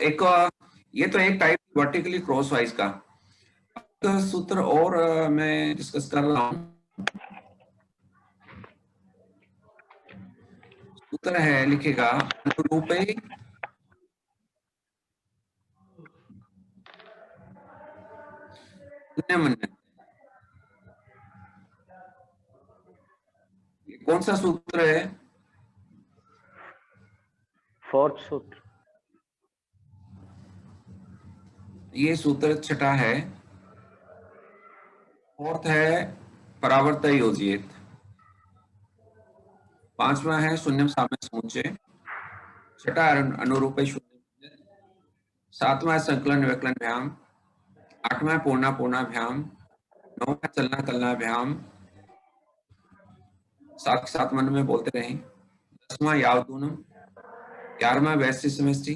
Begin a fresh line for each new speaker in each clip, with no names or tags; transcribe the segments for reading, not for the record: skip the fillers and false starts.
एक ये तो एक टाइप वर्टिकली क्रॉसवाइज का सूत्र और मैं डिस्कस कर रहा हूँ। सूत्र है, लिखेगा अनुरूपे कौन सा सूत्र है?
फोर्थ सूत्र।
ये सूत्र छठा है। फोर्थ है परावर्त योजित। पांचवा है शून्यम साम्य समुच्चय। छठा अनुरूपे शून्य। सातवां संकलन विकलन भ्याम। आठवां पूर्णा पूर्णाभ्याम। नौवां चलना कलनाभ्याम। साथ साथ मन में बोलते रहें। 10वां यावदूनम। 11वां वैश्य समष्टि।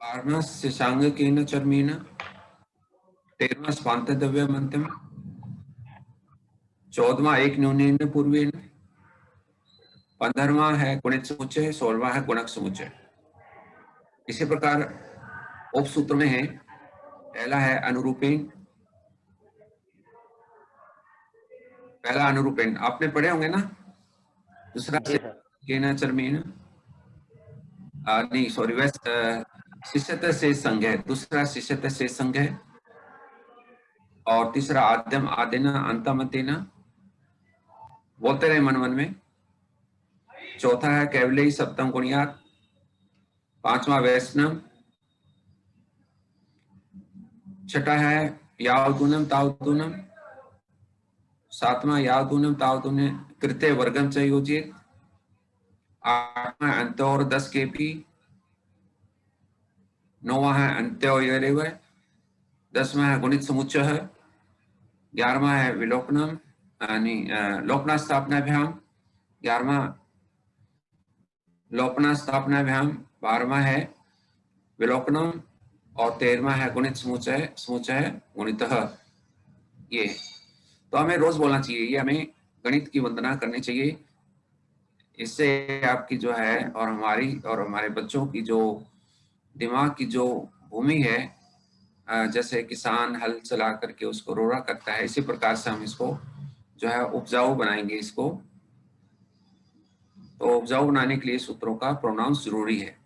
12वां शशांग केन चर्मेन। 13वां स्वांत द्रव्य मंत्रम। 14वां एक न्यूनेन पूर्वेन। 15वां है गुणित समुच्चय। 16वां है गुणक समुच्चय। इसी प्रकार उप सूत्र में है। पहला है अनुरूपेण। पहला अनुरूपेण आपने पढ़े होंगे ना। दूसरा केन चर्मेन, नहीं सॉरी, शिष्यत से संघ है। दूसरा शिष्यत से संघ है। और तीसरा आद्यम आदिना अंतमतेना, बोलते रहे मन मन में। चौथा है कैवल्य सप्तम गुणियात। पांचवा वैष्णव। छठा है यावदूनम तावदूनम। सातवां यावदूनम तावदूनम कृत्य वर्गम च योजित। आठवां अंत्य और 10 केपी। नौवां है अंत्योरेव। 10वां है गुणित समुच्चय। 11वां है विलोपनम, लोपना स्थापनाभ्याम। 11वां लोपना स्थापनाभ्याम। 12वां है विलोपनम। और 13वां है गुणित समुच्चय। समुच्चय गुणितः। ये तो हमें रोज बोलना चाहिए। ये हमें गणित की वंदना करनी चाहिए। इससे आपकी जो है और हमारे बच्चों की जो दिमाग की जो भूमि है, जैसे किसान हल चला करके उसको रोड़ा करता है, इसी प्रकार से हम इसको जो है उपजाऊ बनाएंगे इसको। तो उपजाऊ बनाने के लिए सूत्रों का प्रोनाउंस जरूरी है,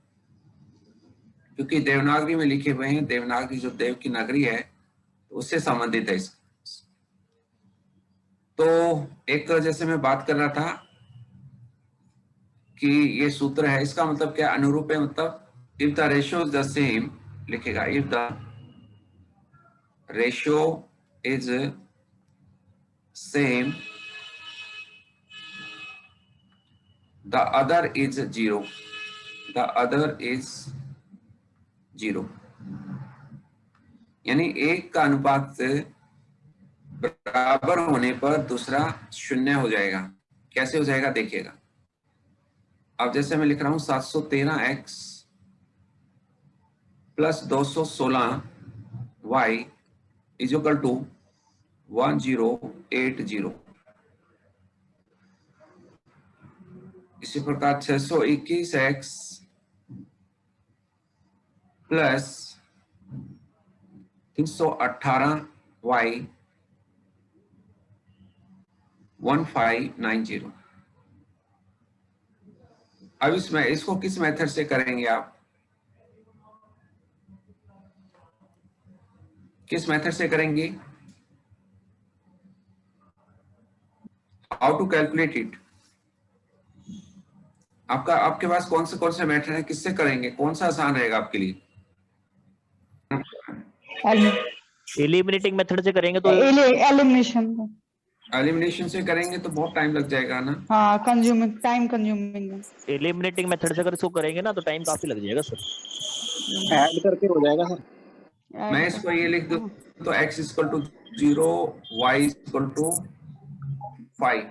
क्योंकि देवनागरी में लिखे हुए हैं। देवनागरी जो देव की नगरी है तो उससे संबंधित है। तो एक जैसे मैं बात कर रहा था कि ये सूत्र है, इसका मतलब क्या? अनुरूप है मतलब if the ratio is the same, लिखेगा if the ratio is same the other is zero. The other is zero, यानी एक का अनुपात बराबर होने पर दूसरा शून्य हो जाएगा। कैसे हो जाएगा देखिएगा। अब जैसे मैं लिख रहा हूं 713x plus 216y is equal to 1080। इसी प्रकार 621x प्लस 318y 1590। अब इसको किस मेथड से करेंगे आप? किस मेथड से करेंगे? How to calculate it? आपके पास कौन से मेथड है? किससे करेंगे? कौन सा आसान रहेगा आपके लिए?
एलिमिनेटिंग मेथड से करेंगे तो
एलिमिनेशन से करेंगे तो बहुत टाइम लग जाएगा ना।
हाँ, टाइम कंज्यूमिंग।
एलिमिनेटिंग मेथड से अगर इसको करेंगे ना तो टाइम काफी लग जाएगा सर।
ऐड करके हो जाएगा सर।
मैं इसको ये लिख दूं तो x equal to 0, y equal to 5।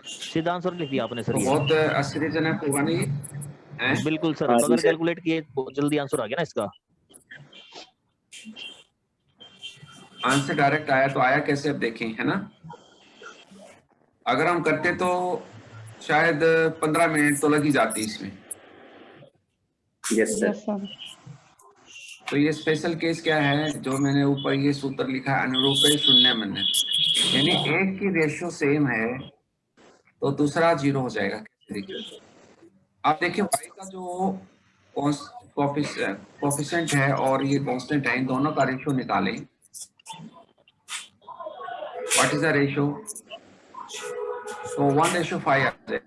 सीधा आंसर लिख दिया आपने सर।
तो
ये
बहुत आश्चर्यजनक होगा नहीं?
बिल्कुल सर, बगैर कैलकुलेट किए जल्दी आंसर आ गया ना इसका।
आंसर डायरेक्ट आया तो आया कैसे, अब देखें, है ना। अगर हम करते तो शायद 15 मिनट तो लग ही जाती इसमें।
Yes sir.
Yes, sir.
तो ये स्पेशल केस क्या है, जो मैंने ऊपर ये सूत्र लिखा है, अनुरूप शून्य मन्य, यानी एक की रेशियो सेम है तो दूसरा 0 हो जाएगा। कैसे देखिए, आप देखिए y का जो कोफिशिएंट है और ये कांस्टेंट है, इन दोनों का रेशियो निकालें। What is the ratio? तो 1:5 आ जाए,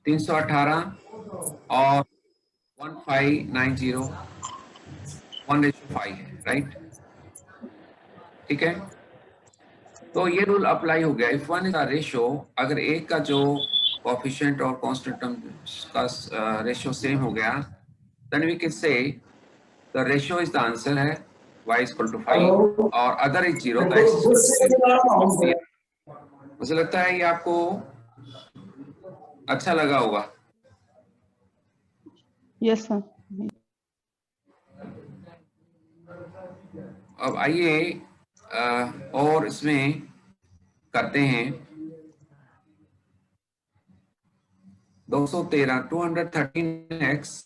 318 और 1590 1:5 है, राइट? ठीक है, तो ये रूल अप्लाई हो गया। इफ वन इज रेशियो, अगर एक का जो कोफिशिएंट और कांस्टेंट टर्म का रेशियो सेम हो गया, then we can say the ratio is the answer है y इक्वल टू 5, और अदर इज 0 तो x इक्वल टू 0। मुझे लगता है ये आपको अच्छा लगा होगा।
Yes, sir.
अब आइए और इसमें करते हैं 213 213x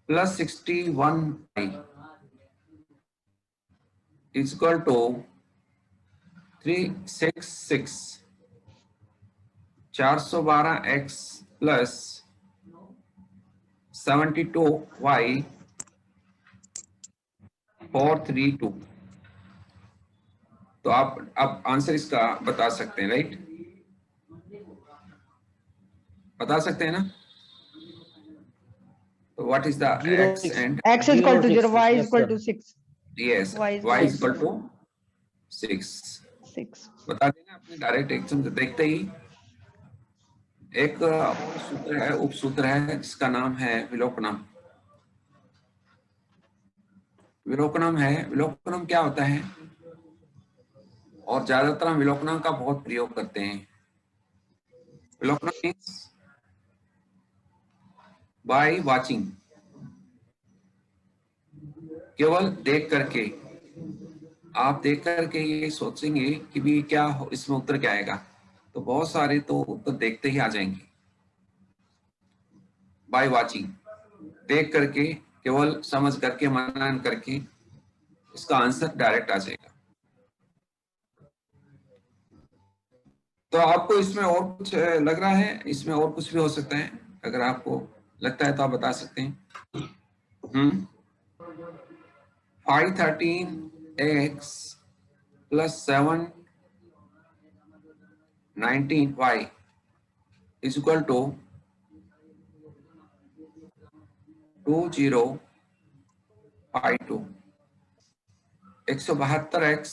plus 61y is equal to 366 412x plus 72y 432। तो आप आंसर इसका बता सकते हैं, राइट? बता सकते हैं ना? तो what is the x and
X is equal to 0, Y is
Yes,
equal
sir.
to 6.
yes,
Y is
y
equal
is equal to 6।
6.
बता देना अपने डायरेक्ट एग्जाम से देखते ही। एक और सूत्र है, उपसूत्र है, जिसका नाम है विलोपनम। विलोपनम है, विलोपनम क्या होता है, और ज्यादातर हम विलोपनम का बहुत प्रयोग करते हैं। विलोपनम मीन्स बाय वाचिंग, केवल देख करके। आप देख करके ये सोचेंगे कि भी क्या इसमें उत्तर क्या आएगा, तो बहुत सारे तो उत्तर देखते ही आ जाएंगे। बाय वाचिंग, देख करके, केवल समझ करके, मनन करके इसका आंसर डायरेक्ट आ जाएगा। तो आपको इसमें और कुछ लग रहा है? इसमें और कुछ भी हो सकता है, अगर आपको लगता है तो आप बता सकते हैं। 513x plus 719y is equal to 2052। 172x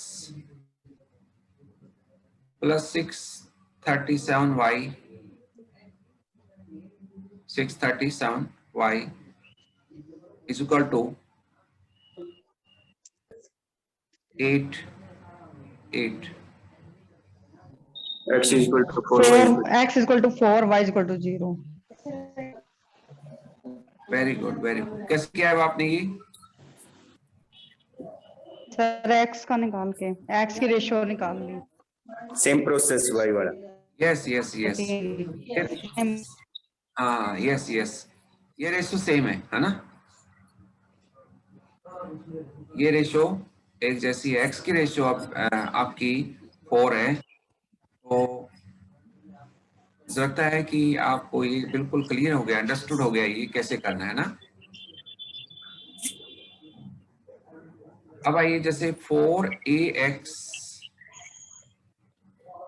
plus 637y is equal to 8।
X is equal to 4,
4, X is equal to 4, Y is equal to 0.
Very good, very good. कैसे किया है आपने ये?
सर X का निकाल के, X की ratio निकाल ली।
सेम प्रोसेस Y वाला।
यस यस यस, हाँ यस यस, ये रेशो सेम है ना? ये रेशो एक जैसी है। एक्स की रेशो आपकी 4 है। तो मुझे लगता है कि आपको ये बिल्कुल क्लियर हो गया, अंडरस्टूड हो गया ये कैसे करना है ना। अब आइए, जैसे 4ax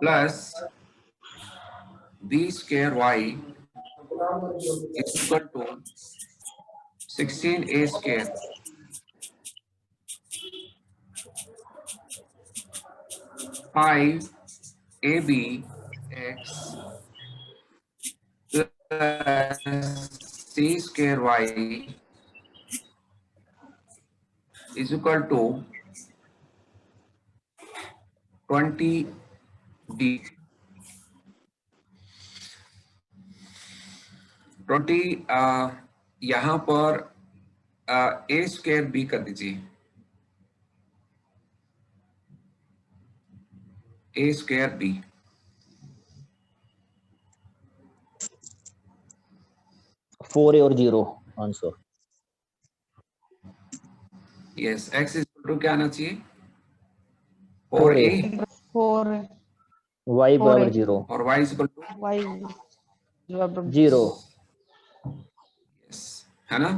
plus b square y is equal to 16a square 5ab x plus c square y is equal to 20d। 20 यहाँ पर a स्क्वायर b कर दीजिए, a स्क्वायर b।
4A और 0 answer.
Yes, x is to क्या आना चाहिए?
4A
4a
4
y बराबर 0
और y is equal to
y
0।
Yes, है ना?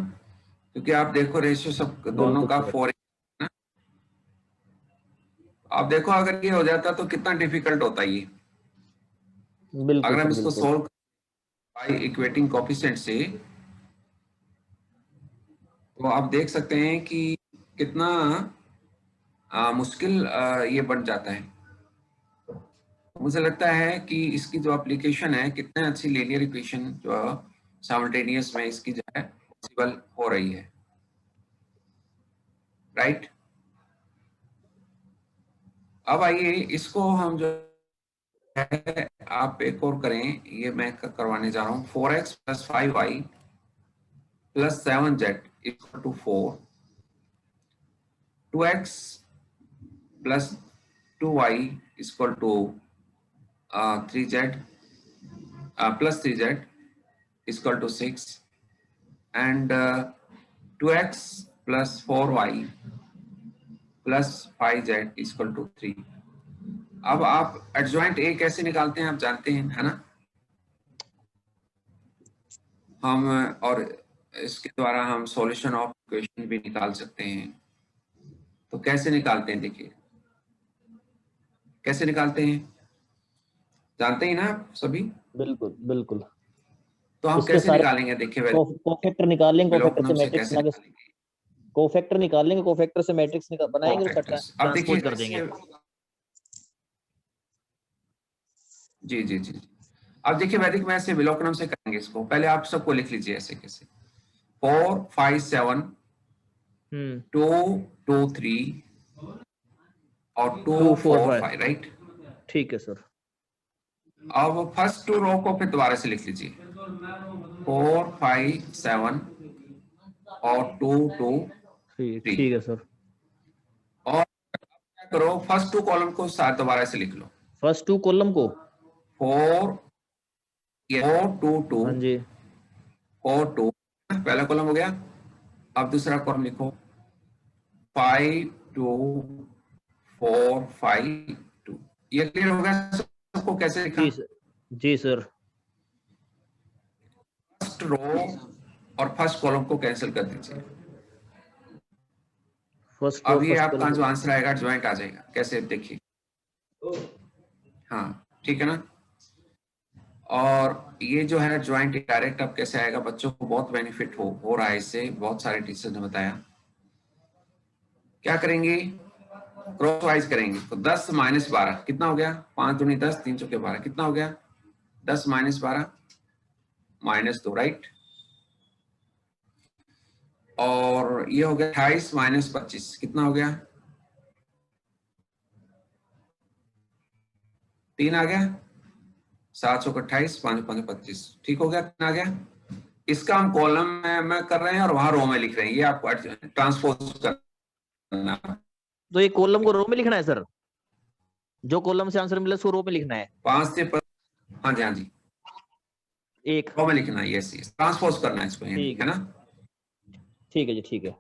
क्योंकि आप देखो रेशियो सब दोनों
बिल्कुल
का
सर।
4 है ना। आप देखो अगर ये हो जाता तो कितना डिफिकल्ट होता ये।
बिल्कुल
अगर हम
सर
इसको
बिल्कुल।
सोल्व बाय इक्वेटिंग कोएफिशिएंट से तो आप देख सकते हैं कि कितना मुश्किल ये बन जाता है। मुझे लगता है कि इसकी जो एप्लीकेशन है कितने अच्छी लीनियर इक्वेशन जो साइमल्टेनियस में इसकी जो है पॉसिबल हो रही है, राइट। अब आइए इसको हम जो है आप एक और करें, ये मैं करवाने जा रहा हूँ। 4x plus 5y plus 7z equal to 4, 2x plus 2y equal to 3z plus 3z is equal to 6 and 2x plus 4y plus 5z is equal to 3। अब आप एडजॉइंट ए कैसे निकालते हैं आप जानते हैं, है ना? हम और इसके द्वारा हम सॉल्यूशन ऑफ इक्वेशन भी निकाल सकते हैं। तो कैसे निकालते हैं, देखिए कैसे निकालते हैं, जानते हैं ना आप सभी?
बिल्कुल बिल्कुल।
तो हम
इसके
कैसे
सारे
निकालेंगे, देखिए
कोफैक्टर निकाल लेंगे, कोफैक्टर से
विलोपनम से
मैट्रिक्स
कैसे
बना के
निकालेंगे?
कोफैक्टर निकाल लेंगे, कोफैक्टर से मैट्रिक्स बनाएंगे, उसका
कोफैक्टर्स अब देखिए
ट्रांसपोज कर देंगे।
जी जी जी। अब देखिए वैदिक मैथ से विलोपनम से करेंगे इसको। पहले आप सबको लिख लीजिए ऐसे कैसे। 4 5 7 2 2 3 और 2
2 4
4
5
5, राइट।
ठीक है सर।
अब फर्स्ट 2 रो को फिर दोबारा से लिख लीजिए। 4 5 7 और 2 2 3।
ठीक है सर।
और क्या करो, फर्स्ट 2 कॉलम को साथ दोबारा से लिख लो।
फर्स्ट 2 कॉलम को
4 2 2
हाँ जी
4 2, पहला कॉलम हो गया। अब दूसरा कॉलम लिखो 5 2 4 5 2। ये क्लियर हो गया सबको कैसे लिखा?
जी सर। जी सर।
फर्स्ट रो और फर्स्ट कॉलम को कैंसिल कर दीजिए।
फर्स्ट
अब ये आपका जो आंसर आएगा ज्वाइंट आ जाएगा। कैसे, देखिए, हाँ ठीक है ना। और ये जो है ज्वाइंट डायरेक्ट अब कैसे आएगा, बच्चों को बहुत बेनिफिट हो रहा है इससे, बहुत सारे टीचर ने बताया। क्या करेंगे, क्रॉस वाइज करेंगे। तो 10 माइनस 12 कितना हो गया? 5 दूनी 10 3 चौके 12 कितना हो गया? 10 माइनस 12 माइनस 2, राइट। और ये हो गया 28 माइनस 25 कितना हो गया? 3 आ गया। 7 चौक 28 5 5 25 ठीक हो गया, 3 आ गया। इसका हम कॉलम में कर रहे हैं और वहां रो में लिख रहे हैं। ये आपको ट्रांसपोज करना।
तो ये कॉलम को रो में लिखना है सर, जो कॉलम से आंसर मिले उसको रो में लिखना है।
5 से हाँ जी हाँ जी,
एक
रो में लिखना है। यस यस, ट्रांसपोज करना है इसको, है ना।
ठीक है जी ठीक है।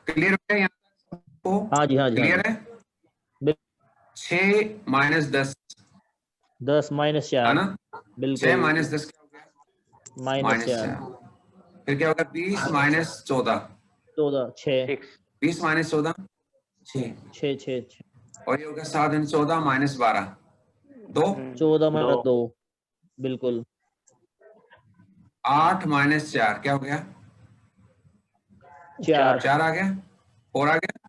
क्लियर है यहाँ को?
हाँ जी हाँ जी
क्लियर है। 6 माइनस 10
10 माइनस 4
है ना। 6
बिल्कुल
माइनस 10 क्या हो गया?
माइनस 4
फिर क्या होगा? 20 माइनस 14
14 6
20 माइनस 14 6
6 6
और ये होगा 7 और 14 माइनस 12 2
14 माइनस 2 बिल्कुल
8 माइनस 4 क्या हो गया?
4
4 आ गया। 4 आ गया।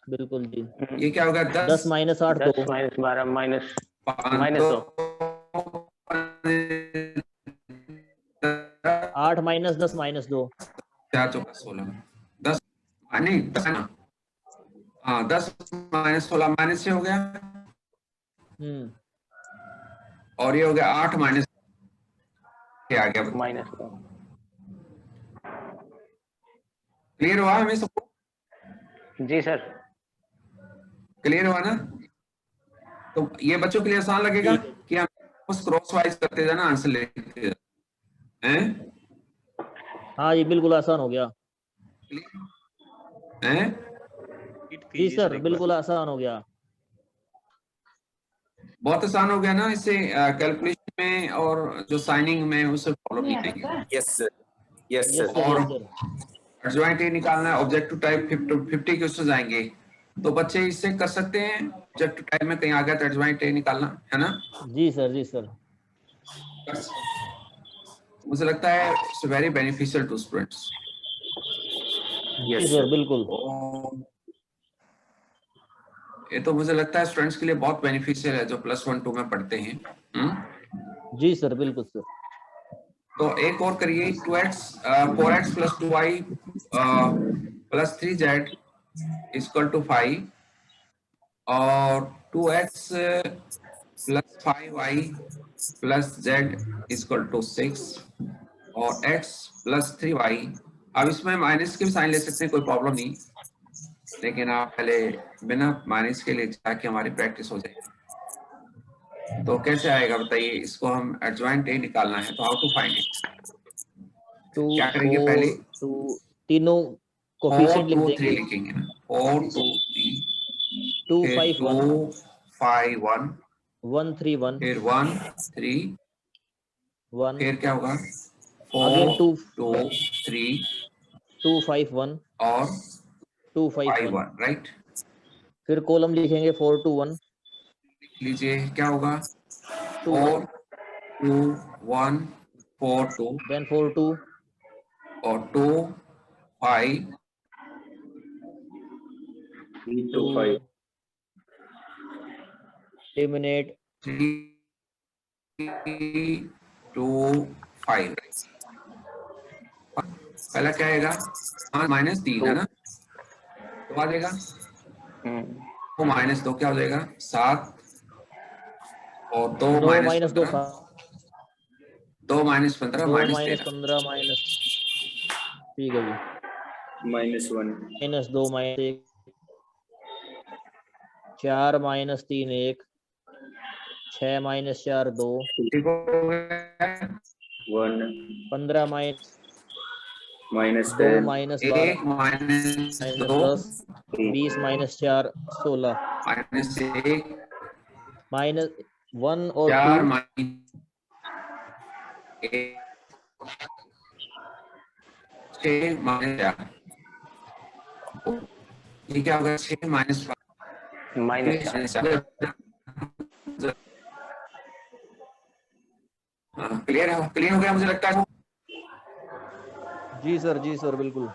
बिल्कुल जी।
ये क्या होगा?
10 minus 8 2
10 minus 12 minus 2
8 minus 10 minus 2
4 चौका 16 10 नहीं 10 ना, हाँ 10 माइनस 16 माइनस से हो गया। और ये हो गया 8 माइनस आ गया
माइनस।
क्लियर हुआ हमें सबको?
जी सर।
क्लियर हुआ ना? तो ये बच्चों के लिए आसान लगेगा कि हम उस क्रॉस वाइज करते जाना, आंसर लेते जाना, हैं?
हाँ जी बिल्कुल आसान हो गया।
हैं?
जी सर बिल्कुल आसान हो गया।
बहुत आसान हो गया ना, इससे कैलकुलेशन में और जो साइनिंग में उसे प्रॉब्लम नहीं आएगी।
Yes sir, yes
yes
sir.
Sir
और
यस सर।
एडजॉइंट ए निकालना है, ऑब्जेक्टिव टाइप 50 क्वेश्चन आएंगे, तो बच्चे इससे कर सकते हैं। ऑब्जेक्टिव टाइप में कहीं आ गया तो एडजॉइंट ए निकालना है ना।
जी सर जी सर।
मुझे लगता है it's very beneficial to students.
जी
यस
सर
सर।
बिल्कुल।
ये तो मुझे लगता है स्टूडेंट्स के लिए बहुत बेनिफिशियल है जो +1 2 में पढ़ते हैं।
जी सर बिल्कुल सर।
तो एक और करिए, 4x + 2y + 3z = 5 और 2x + 5y + z = 6 और x + 3y। अब इसमें माइनस के भी साइन ले सकते हैं, कोई प्रॉब्लम नहीं, लेकिन आप पहले बिना माइनस के लिए ताकि हमारी प्रैक्टिस हो जाए। तो कैसे आएगा बताइए, इसको हम एडजॉइंट ए निकालना है, तो हाउ टू फाइंड इट?
2
क्या करेंगे
4
पहले?
2 तीनों
4
कोफिशिएंट लिख
2 3
देंगे।
लिखेंगे ना, 4 2 3,
2
फिर
5
2
1
5 1,
1 3 1
फिर 1 3,
1
फिर क्या होगा?
अगेन
4
2
2 3
2 5 1
और
2 5
5
1।
1, राइट।
फिर कॉलम लिखेंगे 4 2 1
लीजिए क्या होगा?
2
4
1
2 1 4 2
देन 4 2
और 2 5
3
2
to 5
eliminate
3 2 5। पहला क्या आएगा? -3 है ना, तो आ जाएगा 2 - 2 क्या हो जाएगा? 7 और 2
2
-
माइनस 2
15, 2 - 15
2 माइनस
-13।
15 माइनस, ठीक है जी,
-1
माइनस 2 माइनस 1 4 माइनस 3 1 6 माइनस 4 2
ठीक हो गया?
1
15 minus
-10
2 minus 12
1 - 2
minus 10 20 minus 4 16
-1
minus 1 और 2
4 -1 6 - 4, ये क्या होगा? 6 - 5
-4।
क्लियर है? क्लियर हो गया मुझे लगता है।
जी सर बिल्कुल।